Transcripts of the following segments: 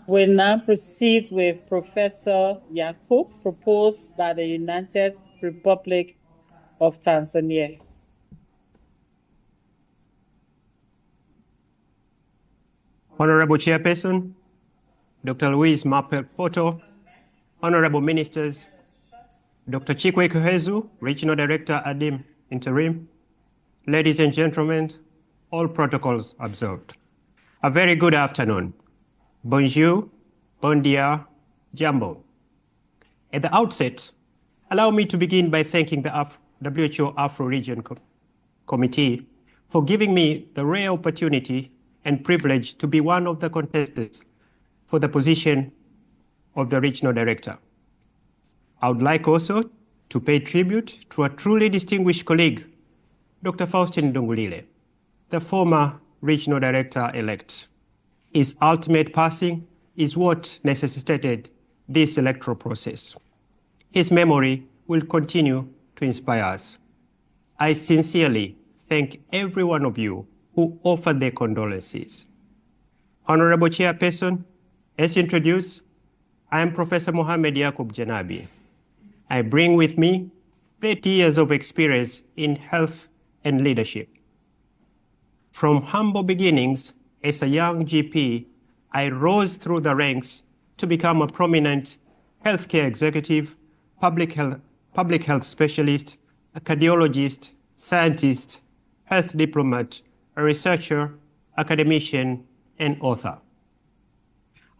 We now proceed with Professor Yakub, proposed by the United Republic of Tanzania. Honorable Chairperson, Dr. Luis Mapel Poto, Honorable Ministers, Dr. Chikwe Kuhezu, Regional Director, ADIM, Interim, ladies and gentlemen, all protocols observed. A very good afternoon. Bonjour, bon dia, jambo. At the outset, allow me to begin by thanking the WHO-Afro Region Committee for giving me the rare opportunity and privilege to be one of the contestants for the position of the Regional Director. I would like also to pay tribute to a truly distinguished colleague, Dr. Faustin Ndungulile, the former Regional Director-elect. His ultimate passing is what necessitated this electoral process. His memory will continue to inspire us. I sincerely thank every one of you who offered their condolences. Honorable Chairperson, as introduced, I am Professor Mohamed Yakub Janabi. I bring with me 30 years of experience in health and leadership. From humble beginnings as a young GP, I rose through the ranks to become a prominent healthcare executive, public health specialist, a cardiologist, scientist, health diplomat, a researcher, academician, and author.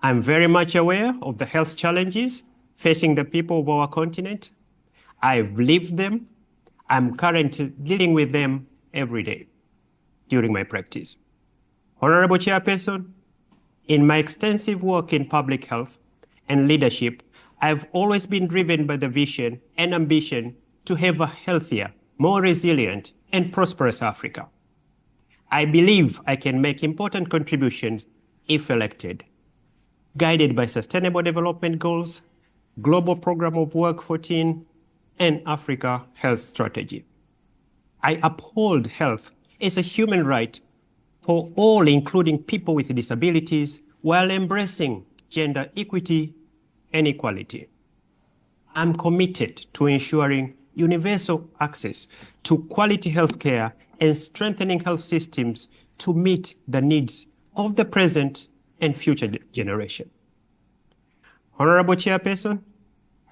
I'm very much aware of the health challenges facing the people of our continent. I've lived them. I'm currently dealing with them every day during my practice. Honorable Chairperson, in my extensive work in public health and leadership, I've always been driven by the vision and ambition to have a healthier, more resilient, and prosperous Africa. I believe I can make important contributions if elected, guided by Sustainable Development Goals, Global Program of Work 14, and Africa Health Strategy. I uphold health as a human right for all, including people with disabilities, while embracing gender equity and equality. I'm committed to ensuring universal access to quality healthcare and strengthening health systems to meet the needs of the present and future generation. Honorable Chairperson,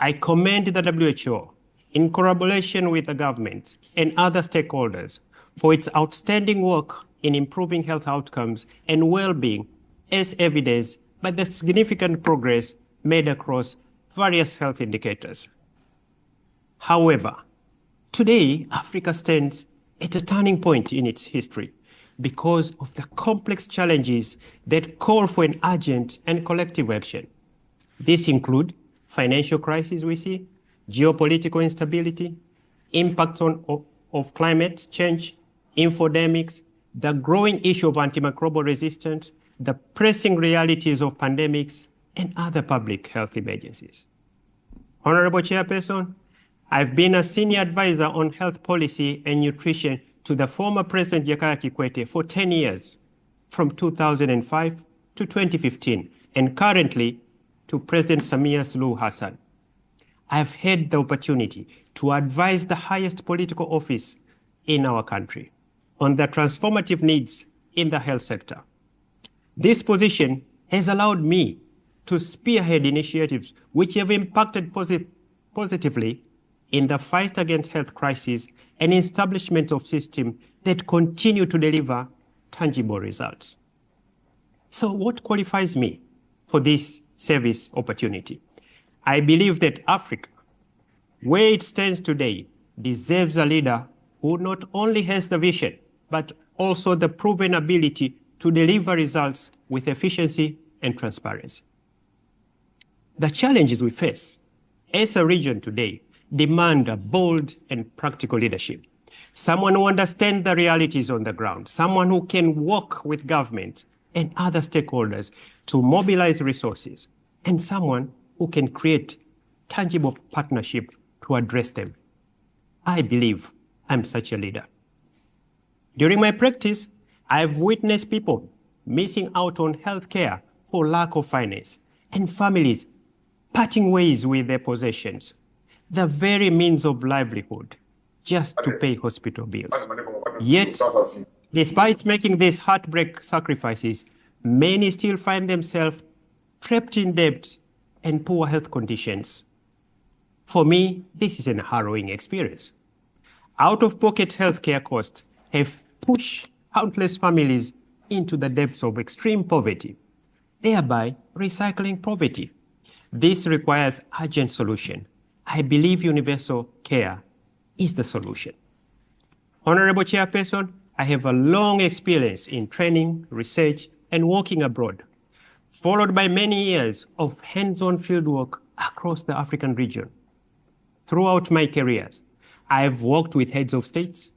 I commend the WHO in collaboration with the government and other stakeholders for its outstanding work in improving health outcomes and well-being, as evidenced by the significant progress made across various health indicators. However, today, Africa stands at a turning point in its history because of the complex challenges that call for an urgent and collective action. These include financial crisis we see, geopolitical instability, impacts of climate change, infodemics, the growing issue of antimicrobial resistance, the pressing realities of pandemics, and other public health emergencies. Honorable Chairperson, I've been a senior advisor on health policy and nutrition to the former President Jakaya Kikwete for 10 years, from 2005 to 2015, and currently to President Samia Suluhu Hassan. I've had the opportunity to advise the highest political office in our country on the transformative needs in the health sector. This position has allowed me to spearhead initiatives which have impacted positively in the fight against health crises and establishment of systems that continue to deliver tangible results. So what qualifies me for this service opportunity? I believe that Africa, where it stands today, deserves a leader who not only has the vision, but also the proven ability to deliver results with efficiency and transparency. The challenges we face as a region today demand a bold and practical leadership. Someone who understands the realities on the ground, someone who can work with government and other stakeholders to mobilize resources, and someone who can create tangible partnership to address them. I believe I'm such a leader. During my practice, I've witnessed people missing out on healthcare for lack of finance, and families parting ways with their possessions, the very means of livelihood, just to pay hospital bills. Yet, despite making these heartbreak sacrifices, many still find themselves trapped in debt and poor health conditions. For me, this is a harrowing experience. Out-of-pocket healthcare costs have pushed countless families into the depths of extreme poverty, thereby recycling poverty. This requires urgent solution. I believe universal care is the solution. Honorable Chairperson, I have a long experience in training, research, and working abroad, followed by many years of hands-on fieldwork across the African region. Throughout my careers, I have worked with heads of states,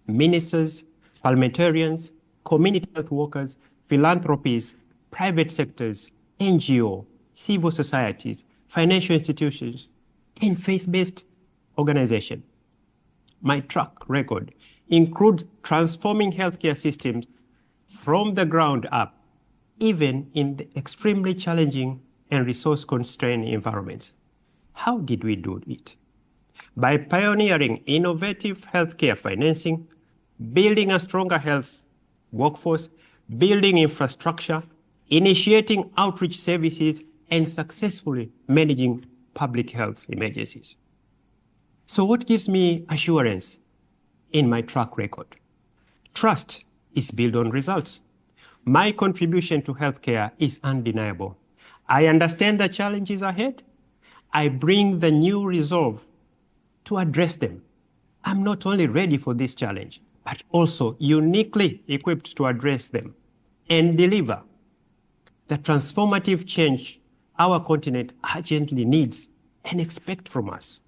ministers, parliamentarians, community health workers, philanthropies, private sectors, NGO, civil societies, financial institutions, and faith-based organizations. My track record includes transforming healthcare systems from the ground up, even in the extremely challenging and resource-constrained environments. How did we do it? By pioneering innovative healthcare financing, building a stronger health workforce, building infrastructure, initiating outreach services, and successfully managing public health emergencies. So what gives me assurance in my track record? Trust is built on results. My contribution to healthcare is undeniable. I understand the challenges ahead. I bring the new resolve to address them. I'm not only ready for this challenge, but also uniquely equipped to address them and deliver the transformative change our continent urgently needs and expects from us.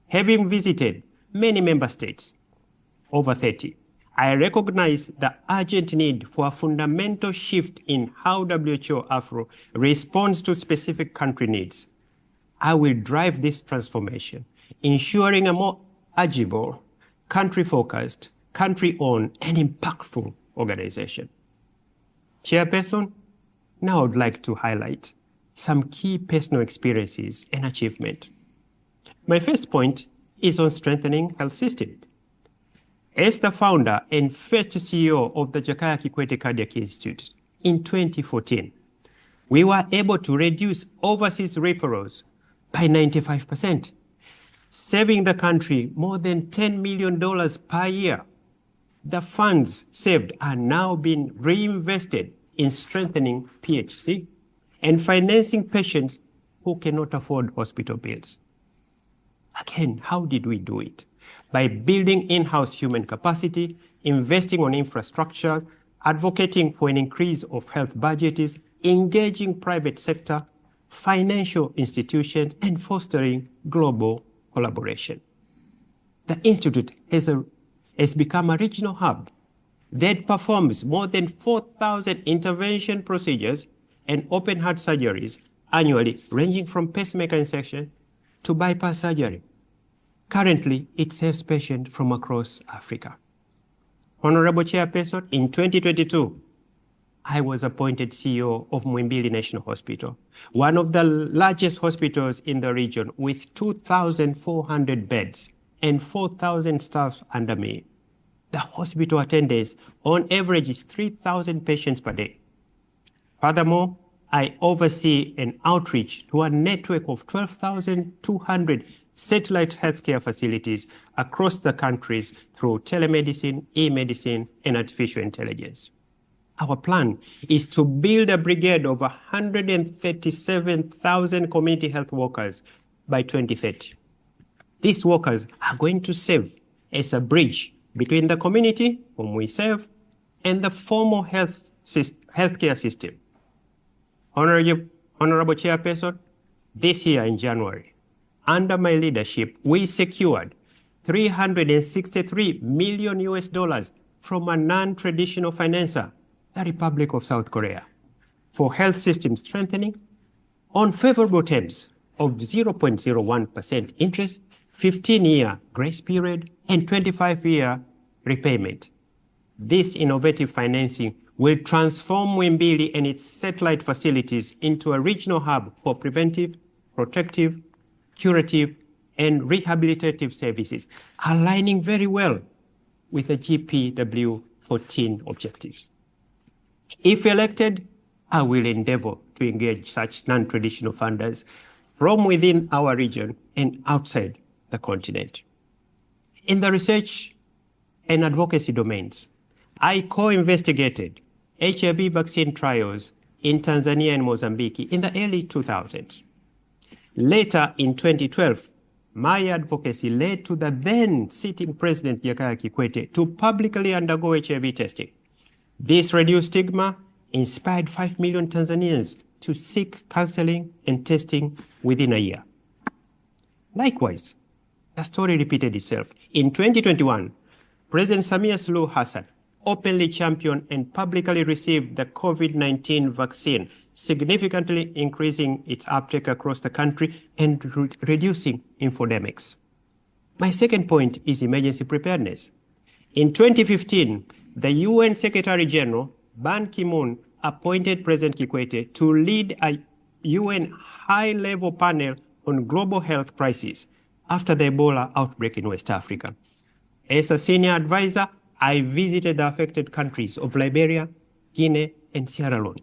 Having visited many member states, over 30, I recognize the urgent need for a fundamental shift in how WHO-Afro responds to specific country needs. I will drive this transformation, ensuring a more agile, country-focused, country-owned, and impactful organization. Chairperson, now I would like to highlight some key personal experiences and achievement. My first point is on strengthening health system. As the founder and first CEO of the Jakaya Kikwete Cardiac Institute in 2014, we were able to reduce overseas referrals by 95%, saving the country more than $10 million per year. The funds saved are now being reinvested in strengthening PHC and financing patients who cannot afford hospital bills. Again, how did we do it? By building in-house human capacity, investing on infrastructure, advocating for an increase of health budgets, engaging private sector, financial institutions, and fostering global collaboration. The Institute has become a regional hub that performs more than 4,000 intervention procedures and open heart surgeries annually, ranging from pacemaker insertion to bypass surgery. Currently, it serves patients from across Africa. Honorable Chairperson, in 2022, I was appointed CEO of Muhimbili National Hospital, one of the largest hospitals in the region with 2,400 beds and 4,000 staff under me. The hospital attendance on average is 3,000 patients per day. Furthermore, I oversee an outreach to a network of 12,200 satellite healthcare facilities across the countries through telemedicine, e-medicine, and artificial intelligence. Our plan is to build a brigade of 137,000 community health workers by 2030. These workers are going to serve as a bridge between the community whom we serve and the formal healthcare system. Honorable Chairperson, this year in January, under my leadership, we secured $363 million from a non-traditional financer, the Republic of South Korea, for health system strengthening on favorable terms of 0.01% interest, 15-year grace period, and 25-year repayment. This innovative financing will transform Muhimbili and its satellite facilities into a regional hub for preventive, protective, curative, and rehabilitative services, aligning very well with the GPW 14 objectives. If elected, I will endeavor to engage such non-traditional funders from within our region and outside the continent. In the research and advocacy domains, I co-investigated HIV vaccine trials in Tanzania and Mozambique in the early 2000s. Later, in 2012, my advocacy led to the then sitting President Jakaya Kikwete to publicly undergo HIV testing. This reduced stigma inspired 5 million Tanzanians to seek counseling and testing within a year. Likewise, the story repeated itself. In 2021, President Samia Suluhu Hassan openly championed and publicly received the COVID-19 vaccine, significantly increasing its uptake across the country and reducing infodemics. My second point is emergency preparedness. In 2015, the UN Secretary General, Ban Ki-moon, appointed President Kikwete to lead a UN high-level panel on global health crises after the Ebola outbreak in West Africa. As a senior advisor, I visited the affected countries of Liberia, Guinea, and Sierra Leone,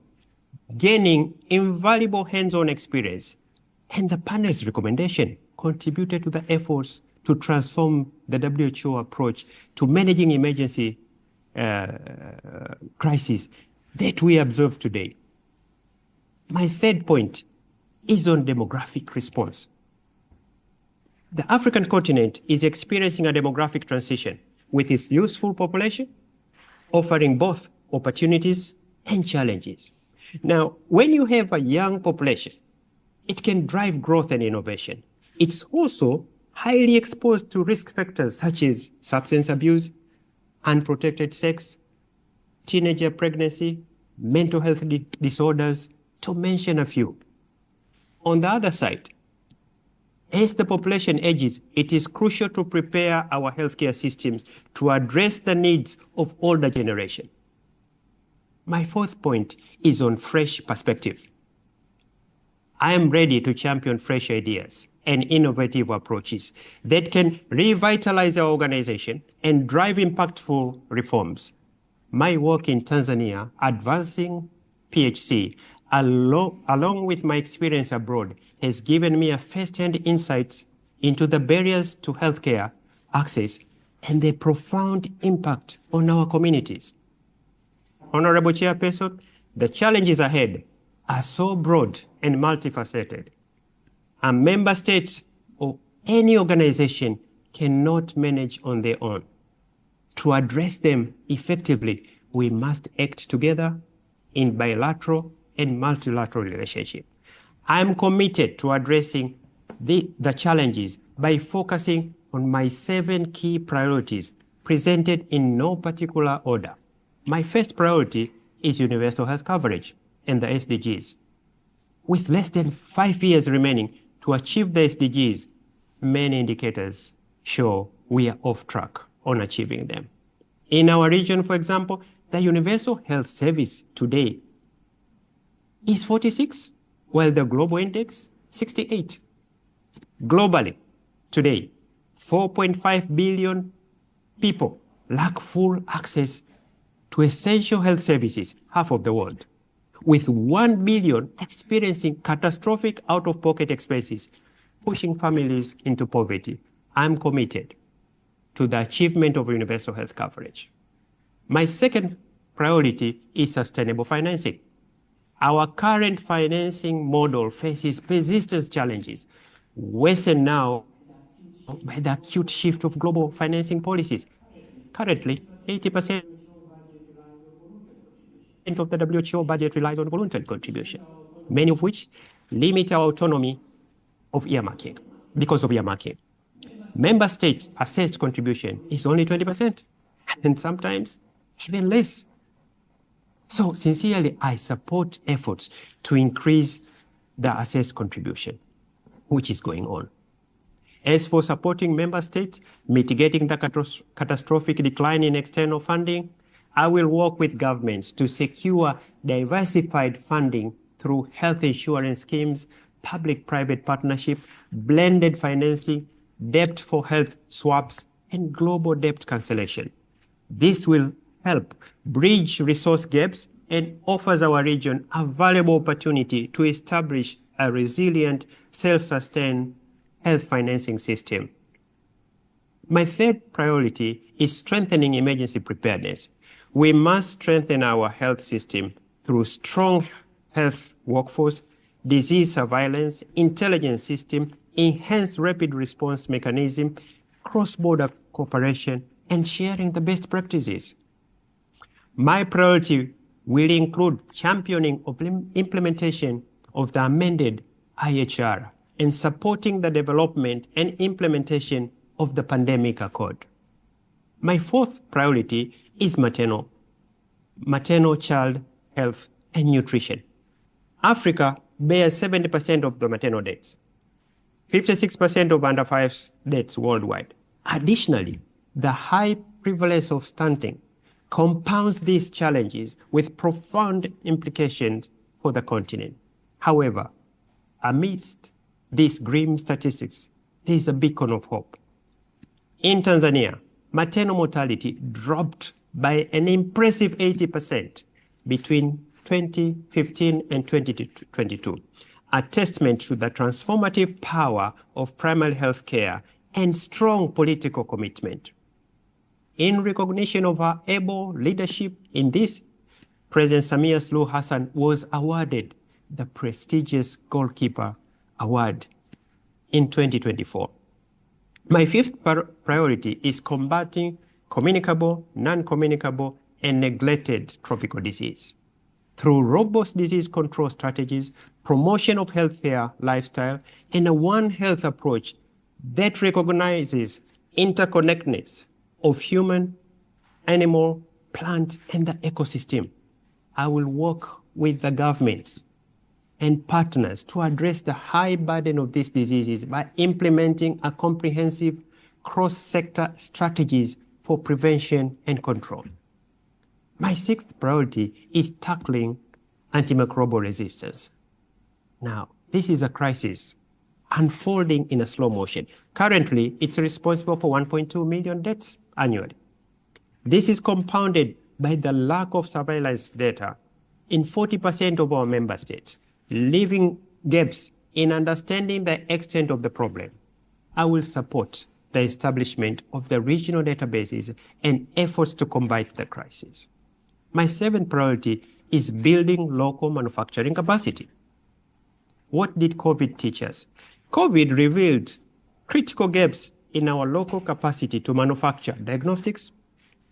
gaining invaluable hands-on experience, and the panel's recommendation contributed to the efforts to transform the WHO approach to managing emergency crises that we observe today. My third point is on demographic response. The African continent is experiencing a demographic transition with its youthful population, offering both opportunities and challenges. Now, when you have a young population, it can drive growth and innovation. It's also highly exposed to risk factors such as substance abuse, unprotected sex, teenager pregnancy, mental health disorders, to mention a few. On the other side, as the population ages, it is crucial to prepare our healthcare systems to address the needs of older generation. My fourth point is on fresh perspective. I am ready to champion fresh ideas and innovative approaches that can revitalize our organization and drive impactful reforms. My work in Tanzania, advancing PHC, along with my experience abroad, has given me a first-hand insight into the barriers to healthcare access and the profound impact on our communities. Honorable Chairperson, the challenges ahead are so broad and multifaceted. A member state or any organization cannot manage on their own. To address them effectively, we must act together in bilateral and multilateral relationship. I'm committed to addressing the challenges by focusing on my 7 key priorities presented in no particular order. My first priority is universal health coverage and the SDGs. With less than 5 years remaining to achieve the SDGs, many indicators show we are off track on achieving them. In our region, for example, the universal health service today is 46, while the global index, 68. Globally, today, 4.5 billion people lack full access to essential health services, half of the world, with 1 billion experiencing catastrophic out-of-pocket expenses, pushing families into poverty. I'm committed to the achievement of universal health coverage. My second priority is sustainable financing. Our current financing model faces persistent challenges, worsened now by the acute shift of global financing policies. Currently, 80% of the WHO budget relies on voluntary contribution, many of which limit our autonomy of earmarking because of earmarking. Member states' assessed contribution is only 20%, and sometimes even less. So sincerely, I support efforts to increase the assessed contribution, which is going on. As for supporting member states, mitigating the catastrophic decline in external funding, I will work with governments to secure diversified funding through health insurance schemes, public-private partnership, blended financing, debt for health swaps, and global debt cancellation. This will help bridge resource gaps and offers our region a valuable opportunity to establish a resilient, self-sustained health financing system. My third priority is strengthening emergency preparedness. We must strengthen our health system through strong health workforce, disease surveillance, intelligence system, enhanced rapid response mechanism, cross-border cooperation, and sharing the best practices. My priority will include championing of implementation of the amended IHR and supporting the development and implementation of the pandemic accord. My fourth priority is maternal child health and nutrition. Africa bears 70% of the maternal deaths, 56% of under 5 deaths worldwide. Additionally, the high prevalence of stunting compounds these challenges with profound implications for the continent. However, amidst these grim statistics, there is a beacon of hope. In Tanzania, maternal mortality dropped by an impressive 80% between 2015 and 2022, a testament to the transformative power of primary health care and strong political commitment. In recognition of her able leadership in this, President Samia Suluhu Hassan was awarded the prestigious Goalkeeper Award in 2024. My fifth priority is combating communicable, non-communicable, and neglected tropical disease. Through robust disease control strategies, promotion of healthier lifestyle, and a One Health approach that recognizes interconnectedness of human, animal, plant, and the ecosystem, I will work with the governments and partners to address the high burden of these diseases by implementing a comprehensive cross-sector strategies for prevention and control. My sixth priority is tackling antimicrobial resistance. Now, this is a crisis unfolding in a slow motion. Currently, it's responsible for 1.2 million deaths annually. This is compounded by the lack of surveillance data in 40% of our member states, leaving gaps in understanding the extent of the problem. I will support the establishment of the regional databases and efforts to combat the crisis. My seventh priority is building local manufacturing capacity. What did COVID teach us? COVID revealed critical gaps in our local capacity to manufacture diagnostics,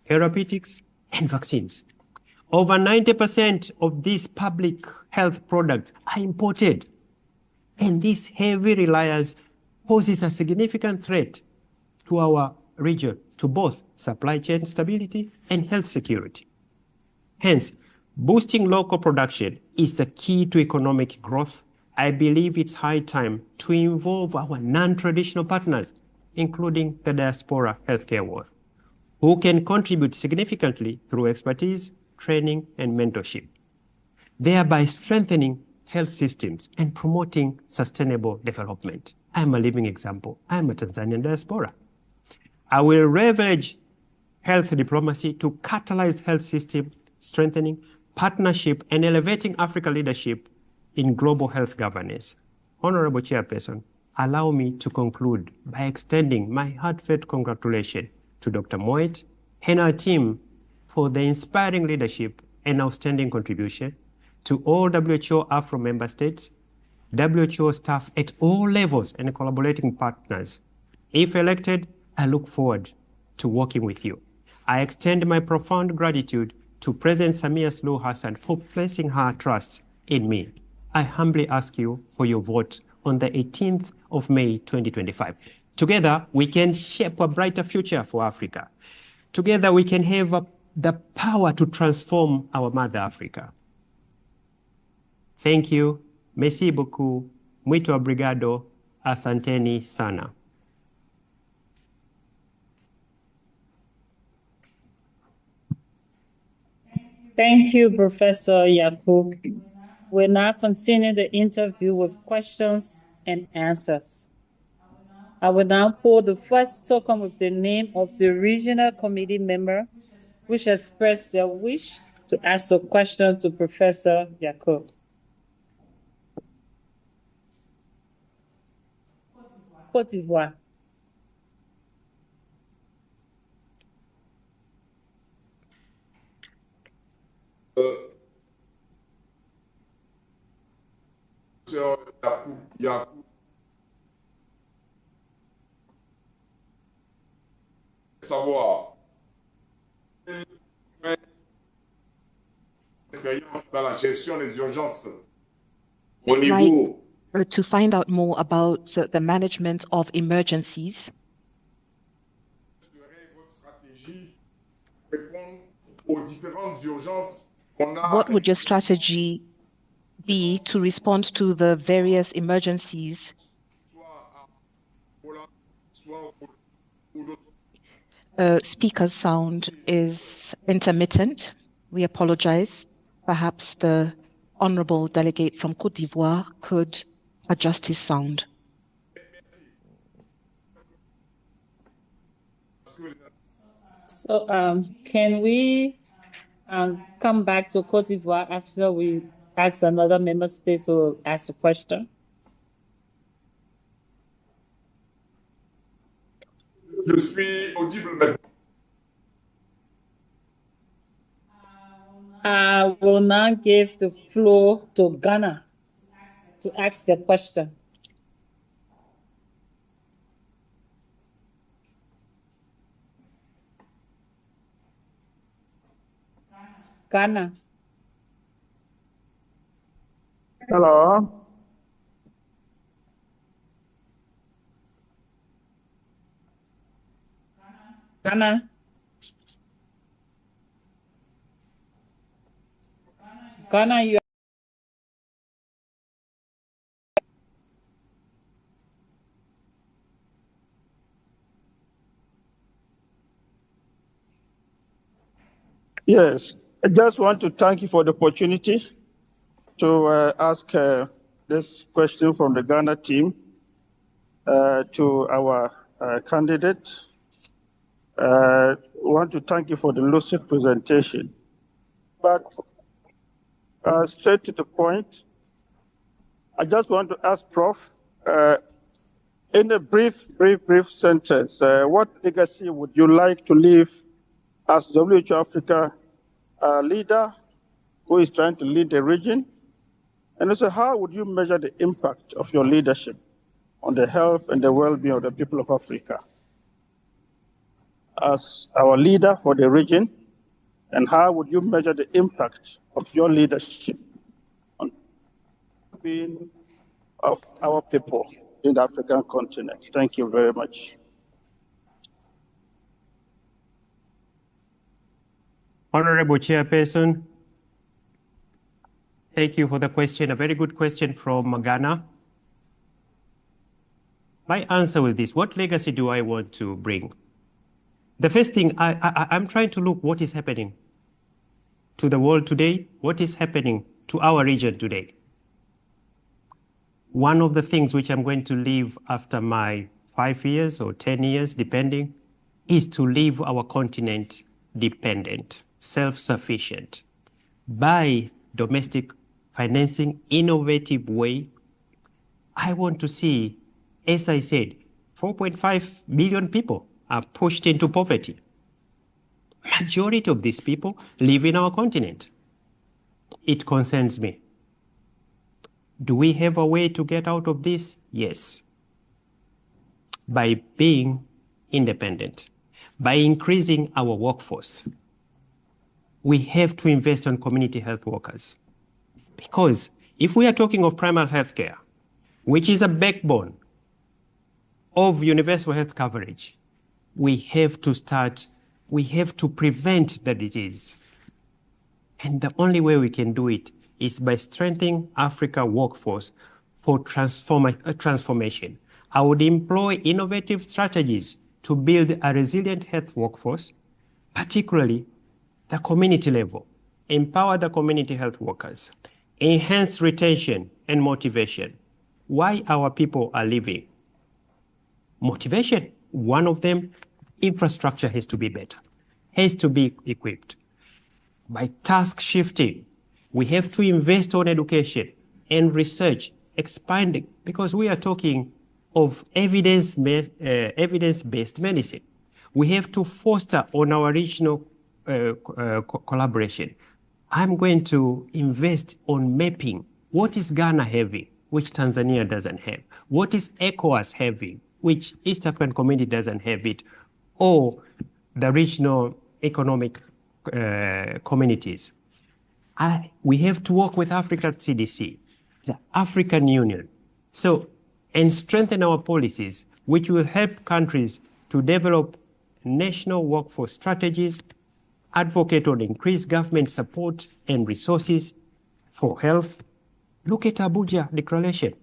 therapeutics, and vaccines. Over 90% of these public health products are imported, and this heavy reliance poses a significant threat to our region, to both supply chain stability and health security. Hence, boosting local production is the key to economic growth. I believe it's high time to involve our non-traditional partners, including the diaspora healthcare world, who can contribute significantly through expertise, training, and mentorship, thereby strengthening health systems and promoting sustainable development. I'm a living example. I'm a Tanzanian diaspora. I will leverage health diplomacy to catalyze health system strengthening, partnership, and elevating Africa leadership in global health governance. Honorable Chairperson, allow me to conclude by extending my heartfelt congratulations to Dr. Moet and our team for the inspiring leadership and outstanding contribution, to all WHO-Afro member states, WHO staff at all levels, and collaborating partners. If elected, I look forward to working with you. I extend my profound gratitude to President Samia Suluhu Hassan for placing her trust in me. I humbly ask you for your vote on the 18th of May 2025. Together, we can shape a brighter future for Africa. Together, we can have the power to transform our mother Africa. Thank you. Merci beaucoup. Muito obrigado. Asanteni sana. Thank you, Professor Yakub. We'll now continue the interview with questions and answers. I will now pull the first token with the name of the regional committee member which expressed their wish to ask a question to Professor Yakub. Côte d'Ivoire. Savoir expérience dans la gestion des urgences au niveau to find out more about the management of emergencies. What would your strategy be to respond to the various emergencies? Speaker's sound is intermittent. We apologize. Perhaps the honorable delegate from Côte d'Ivoire could adjust his sound. So can we come back to Côte d'Ivoire after we ask another member state to ask a question? Je suis audible maintenant. I will now give the floor to Ghana to ask the question. Ghana. Hello. Ghana. Ghana, you Yes, I just want to thank you for the opportunity to ask this question from the Ghana team to our candidate. I want to thank you for the lucid presentation. But straight to the point, I just want to ask Prof, in a brief sentence, what legacy would you like to leave as WHO-Africa leader who is trying to lead the region? And also, how would you measure the impact of your leadership on the health and the well-being of the people of Africa? As our leader for the region, and how would you measure the impact of your leadership on the well-being of our people in the African continent? Thank you very much. Honorable Chairperson, thank you for the question. A very good question from Ghana. My answer with this, what legacy do I want to bring? The first thing, I'm trying to look what is happening to the world today, what is happening to our region today. One of the things which I'm going to leave after my 5 years or 10 years, depending, is to leave our continent dependent, self-sufficient, by domestic financing, innovative way. I want to see, as I said, 4.5 billion people are pushed into poverty. Majority of these people live in our continent. It concerns me. Do we have a way to get out of this? Yes. By being independent, by increasing our workforce. We have to invest on community health workers. Because if we are talking of primary health care, which is a backbone of universal health coverage, we have to prevent the disease. And the only way we can do it is by strengthening Africa workforce for transformation. I would employ innovative strategies to build a resilient health workforce, particularly the community level. empower the community health workers, enhance retention and motivation. Why our people are leaving? Motivation, one of them, infrastructure has to be better, has to be equipped. By task shifting, we have to invest on education and research, expanding, because we are talking of evidence-based medicine. We have to foster on our regional collaboration. I'm going to invest on mapping. What is Ghana having, which Tanzania doesn't have? What is ECOWAS having, which East African Community doesn't have it? Or the regional economic communities. We have to work with Africa CDC, the African Union, and strengthen our policies, which will help countries to develop national workforce strategies, advocate on increased government support and resources for health. Look at Abuja Declaration,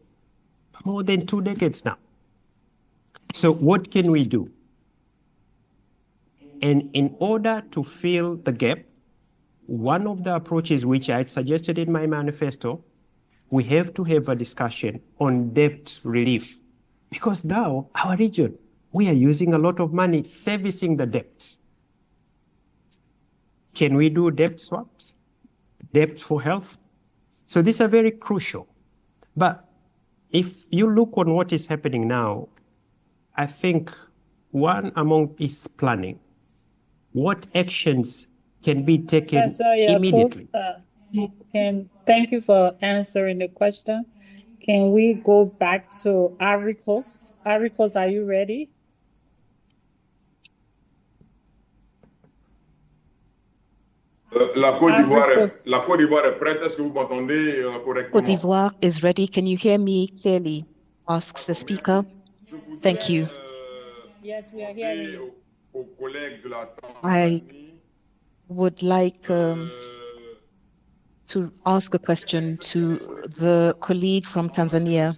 more than 2 decades now. So what can we do? And in order to fill the gap, one of the approaches which I suggested in my manifesto, we have to have a discussion on debt relief. Because now, our region, we are using a lot of money servicing the debts. Can we do debt swaps? Debt for health? So these are very crucial. But if you look on what is happening now, I think one among is planning. What actions can be taken immediately? Thank you for answering the question. Can we go back to Ivory Coast? Ivory Coast, are you ready? La Côte d'Ivoire est prête. Est-ce que vous m'entendez correctement? Côte d'Ivoire is ready. Can you hear me clearly? Asks the speaker. Thank you. Yes, we are hearing you. I would like to ask a question to the colleague from Tanzania.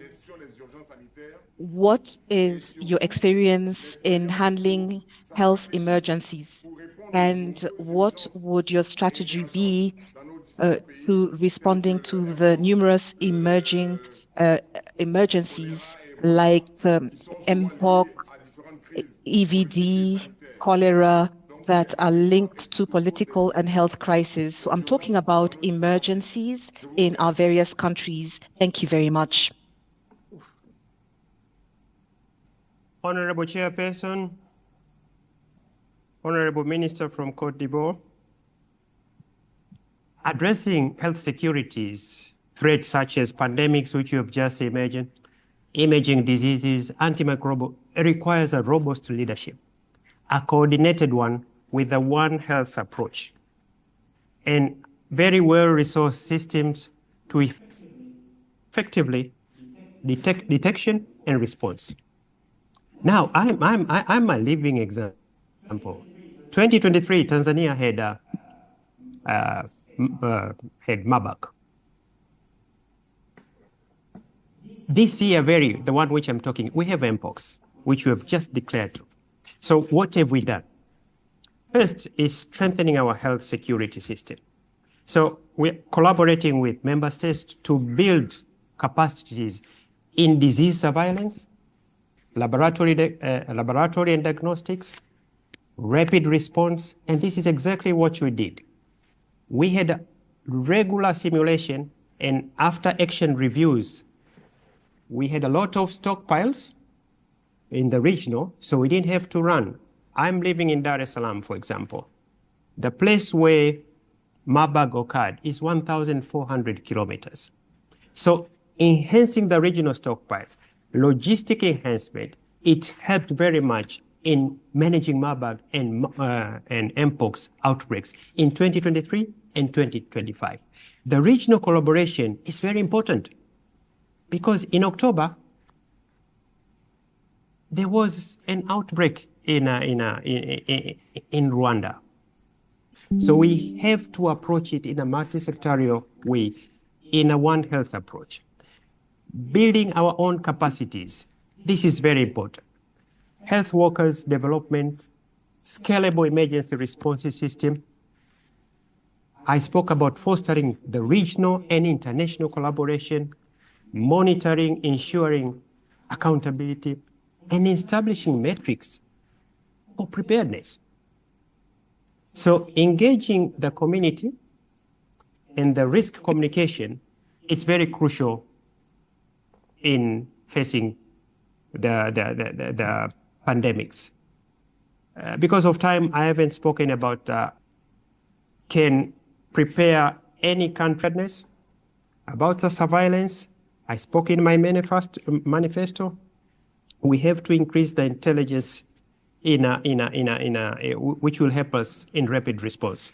What is your experience in handling health emergencies? And what would your strategy be to responding to the numerous emerging emergencies like Mpox, EVD, cholera, that are linked to political and health crises? So I'm talking about emergencies in our various countries. Thank you very much. Honorable Chairperson, Honorable Minister from Côte d'Ivoire, addressing health securities, threats such as pandemics, which you have just imagined, emerging diseases, antimicrobial, requires a robust leadership, a coordinated one with a One Health approach, and very well-resourced systems to effectively detection and response. Now, I'm a living example. 2023, Tanzania had Marburg. This year, the one which I'm talking, we have Mpox, which we have just declared. So what have we done? First is strengthening our health security system. So we're collaborating with member states to build capacities in disease surveillance, laboratory and diagnostics, rapid response, and this is exactly what we did. We had regular simulation, and after action reviews, we had a lot of stockpiles in the regional, so we didn't have to run. I'm living in Dar es Salaam, for example. The place where Marburg occurred is 1,400 kilometers. So enhancing the regional stockpiles, logistic enhancement, it helped very much in managing Marburg and Mpox outbreaks in 2023 and 2025. The regional collaboration is very important because in October, there was an outbreak in Rwanda. So we have to approach it in a multi-sectorial way, in a One Health approach. Building our own capacities, this is very important. Health workers development, scalable emergency response system, I spoke about fostering the regional and international collaboration, monitoring, ensuring accountability, and establishing metrics for preparedness. So engaging the community and the risk communication, it's very crucial in facing the pandemics. Because of time, I haven't spoken about can prepare any country about the surveillance. I spoke in my manifesto. We have to increase the intelligence which will help us in rapid response.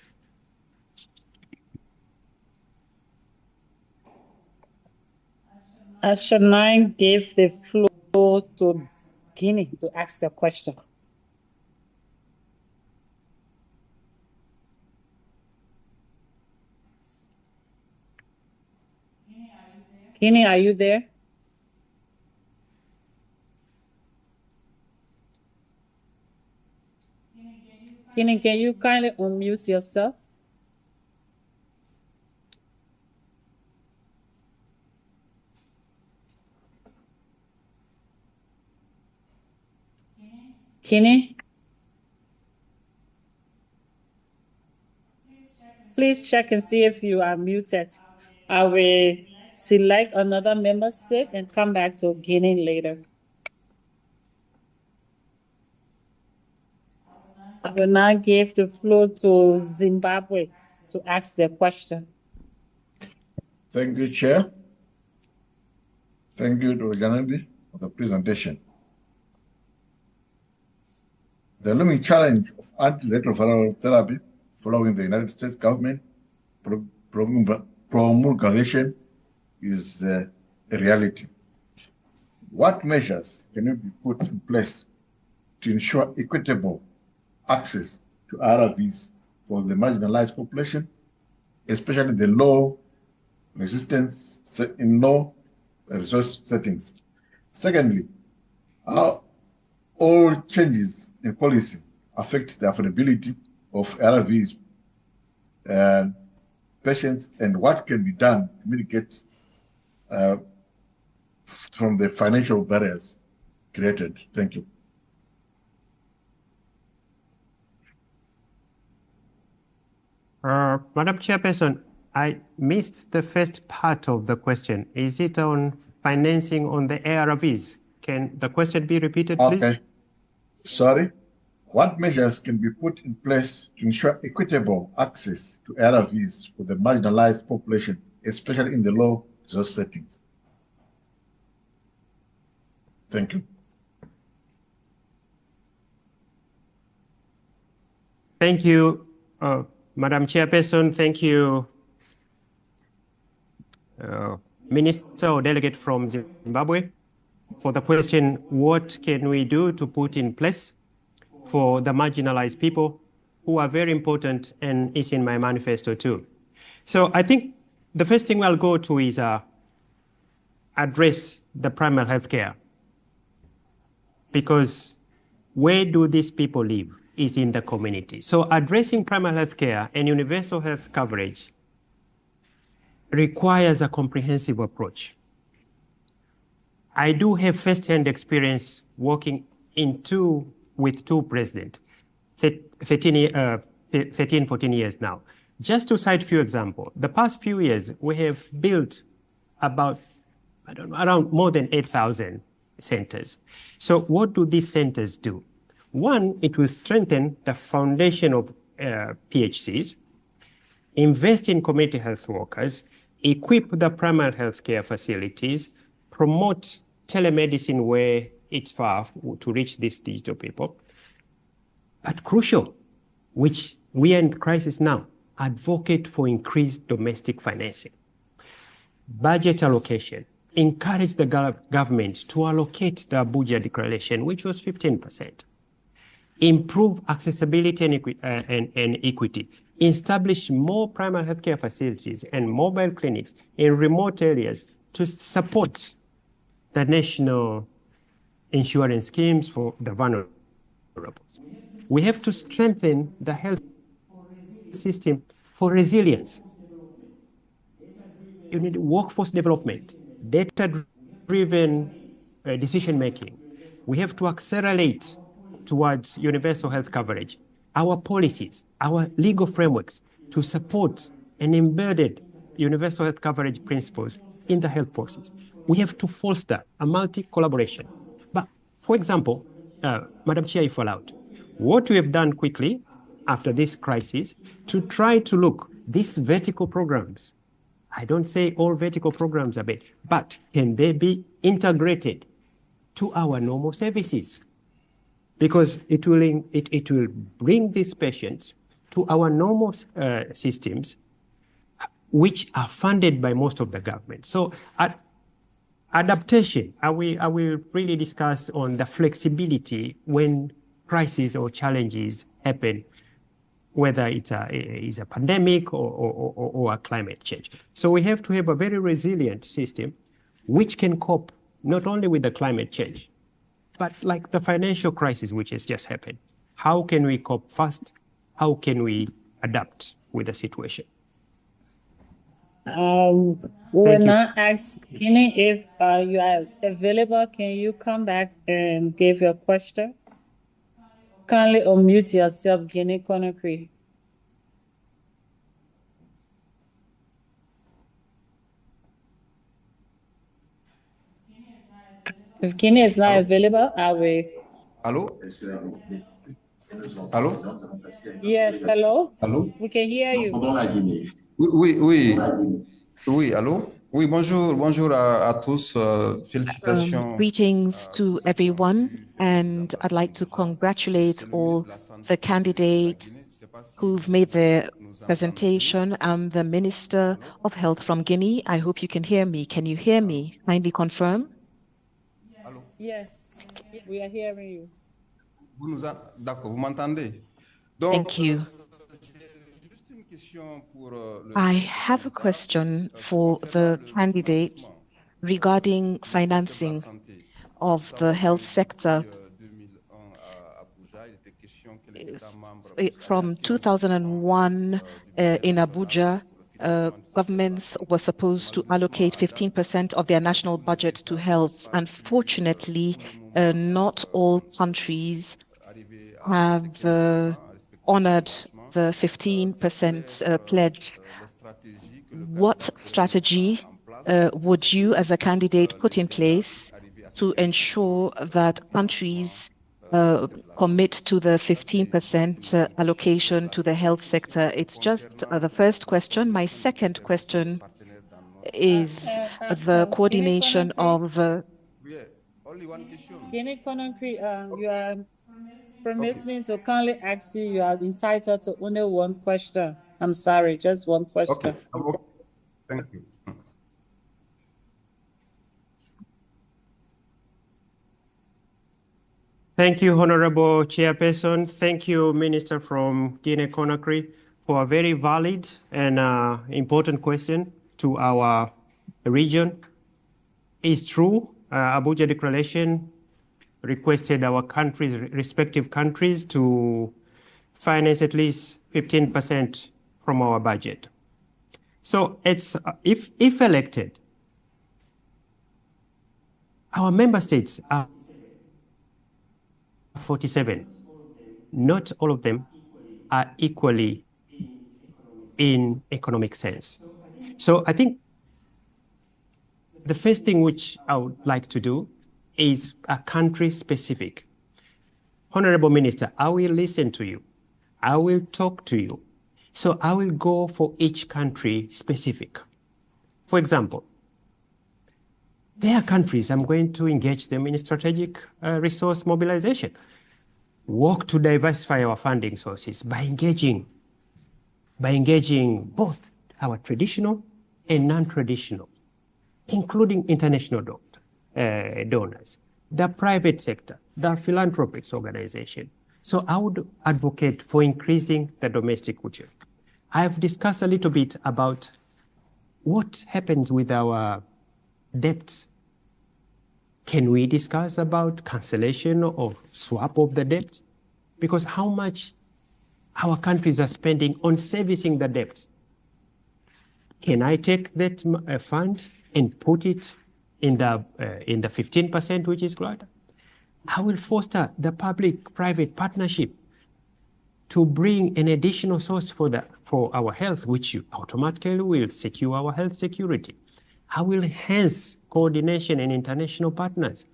Action 9 gave the floor to Guinea to ask the question. Guinea, are you there? Guinea, can you kindly unmute yourself? Guinea? Please check and see if you are muted. I will select another member state and come back to Guinea later. I will now give the floor to Zimbabwe to ask the question. Thank you, Chair. Thank you, Dr. Janabi, for the presentation. The looming challenge of antiretroviral therapy following the United States government promulgation is a reality. What measures can be put in place to ensure equitable access to ARVs for the marginalized population, especially the low resistance in low resource settings? Secondly, how all changes in policy affect the affordability of ARVs and patients, and what can be done to mitigate from the financial barriers created? Thank you. Madam Chairperson, I missed the first part of the question. Is it on financing on the ARVs? Can the question be repeated, please? Okay. Sorry. What measures can be put in place to ensure equitable access to ARVs for the marginalized population, especially in the low resource settings? Thank you. Thank you, Madam Chairperson. Thank you, Minister or Delegate from Zimbabwe, for the question, what can we do to put in place for the marginalized people who are very important, and is in my manifesto too. So I think the first thing I'll go to is address the primary health care. Because where do these people live is in the community. So addressing primary health care and universal health coverage requires a comprehensive approach. I do have first-hand experience working with two presidents, 13, 14 years now. Just to cite a few examples, the past few years, we have built about, around more than 8,000 centers. So what do these centers do? One, it will strengthen the foundation of PHCs, invest in community health workers, equip the primary health care facilities, promote telemedicine where it's far to reach these digital people. But crucial, which we are in crisis now, advocate for increased domestic financing. Budget allocation, encourage the government to allocate the Abuja Declaration, which was 15%. Improve accessibility and equity. Establish more primary healthcare facilities and mobile clinics in remote areas to support the national insurance schemes for the vulnerable. We have to strengthen the health system For resilience, you need workforce development, data-driven decision-making. We have to accelerate towards universal health coverage. Our policies, our legal frameworks to support an embedded universal health coverage principles in the health process. We have to foster a multi-collaboration. But for example, Madam Chair, if allowed, what we have done quickly after this crisis to try to look these vertical programs. I don't say all vertical programs are bad, but can they be integrated to our normal services? Because it will bring these patients to our normal systems, which are funded by most of the government. So adaptation, I will really discuss on the flexibility when crises or challenges happen, whether it's a pandemic or a climate change. So we have to have a very resilient system which can cope not only with the climate change, but like the financial crisis which has just happened. How can we cope fast? How can we adapt with the situation? We will now ask Guinea if you are available. Can you come back and give your question? Kindly unmute yourself, Guinea Conakry. If Guinea is not available, I will. Hello? Hello? Yes, hello? Hello? We can hear you. Oui, allô? Oui, bonjour à tous. Félicitations. Greetings to everyone, and I'd like to congratulate all the candidates who've made their presentation. I'm the Minister of Health from Guinea. I hope you can hear me. Can you hear me? Kindly confirm. Yes, we are hearing you. D'accord, vous m'entendez? Thank you. I have a question for the candidate regarding financing of the health sector. From 2001 in Abuja, governments were supposed to allocate 15% of their national budget to health. Unfortunately, not all countries have honored the 15% pledge. What strategy would you as a candidate put in place to ensure that countries commit to the 15% allocation to the health sector? It's just the first question. My second question is the coordination of... Guinea Conakry, you are... Permits me to kindly ask you, you are entitled to only one question. I'm sorry, just one question. Okay. Thank you. Thank you, Honorable Chairperson. Thank you, Minister from Guinea Conakry, for a very valid and important question to our region. It's true, Abuja Declaration requested our countries, respective countries, to finance at least 15% from our budget. So it's if elected, our member states are 47. Not all of them are equally in economic sense. So I think the first thing which I would like to do is a country specific. Honorable Minister, I will listen to you. I will talk to you. So I will go for each country specific. For example, there are countries I'm going to engage them in strategic resource mobilization. Work to diversify our funding sources by engaging both our traditional and non-traditional, including international donors, the private sector, the philanthropic organization. So I would advocate for increasing the domestic budget. I've discussed a little bit about what happens with our debt. Can we discuss about cancellation or swap of the debt? Because how much our countries are spending on servicing the debts. Can I take that fund and put it in the 15% which is greater? I will foster the public-private partnership to bring an additional source for our health, which automatically will secure our health security. I will enhance coordination and international partners.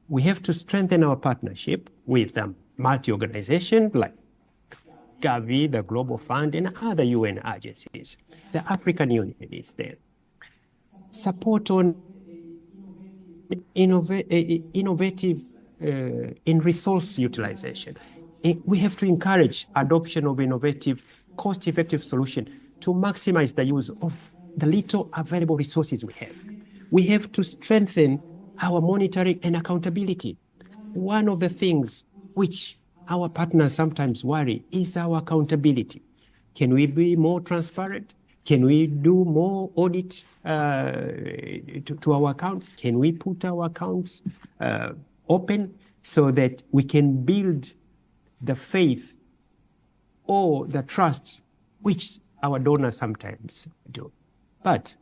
We have to strengthen our partnership with multi-organizations like Gavi, the Global Fund, and other UN agencies. The African Union is there. Support on innovative in resource utilization. We have to encourage adoption of innovative, cost-effective solutions to maximize the use of the little available resources we have. We have to strengthen our monitoring and accountability. One of the things which our partners sometimes worry is our accountability. Can we be more transparent? Can we do more audit to our accounts? Can we put our accounts open so that we can build the faith or the trust which our donors sometimes do? But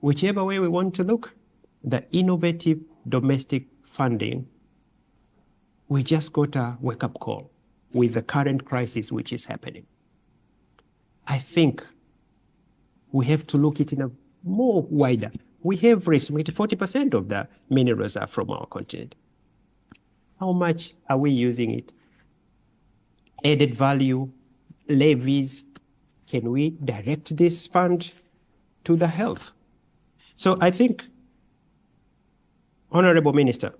whichever way we want to look, the innovative domestic funding, we just got a wake-up call with the current crisis which is happening. I think we have to look at it in a more wider. We have estimated 40% of the minerals are from our continent. How much are we using it? Added value, levies, can we direct this fund to the health? So I think, Honorable Minister,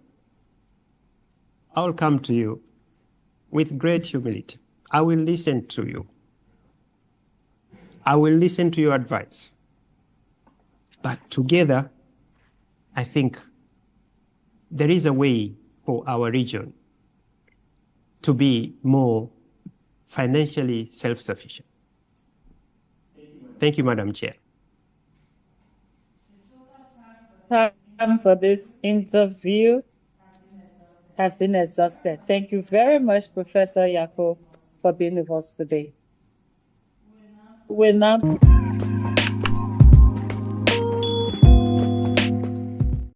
I will come to you with great humility. I will listen to you. I will listen to your advice. But together, I think there is a way for our region to be more financially self-sufficient. Thank you, Madam Chair. Time for this interview has been exhausted. Thank you very much, Professor Yako, for being with us today. We're now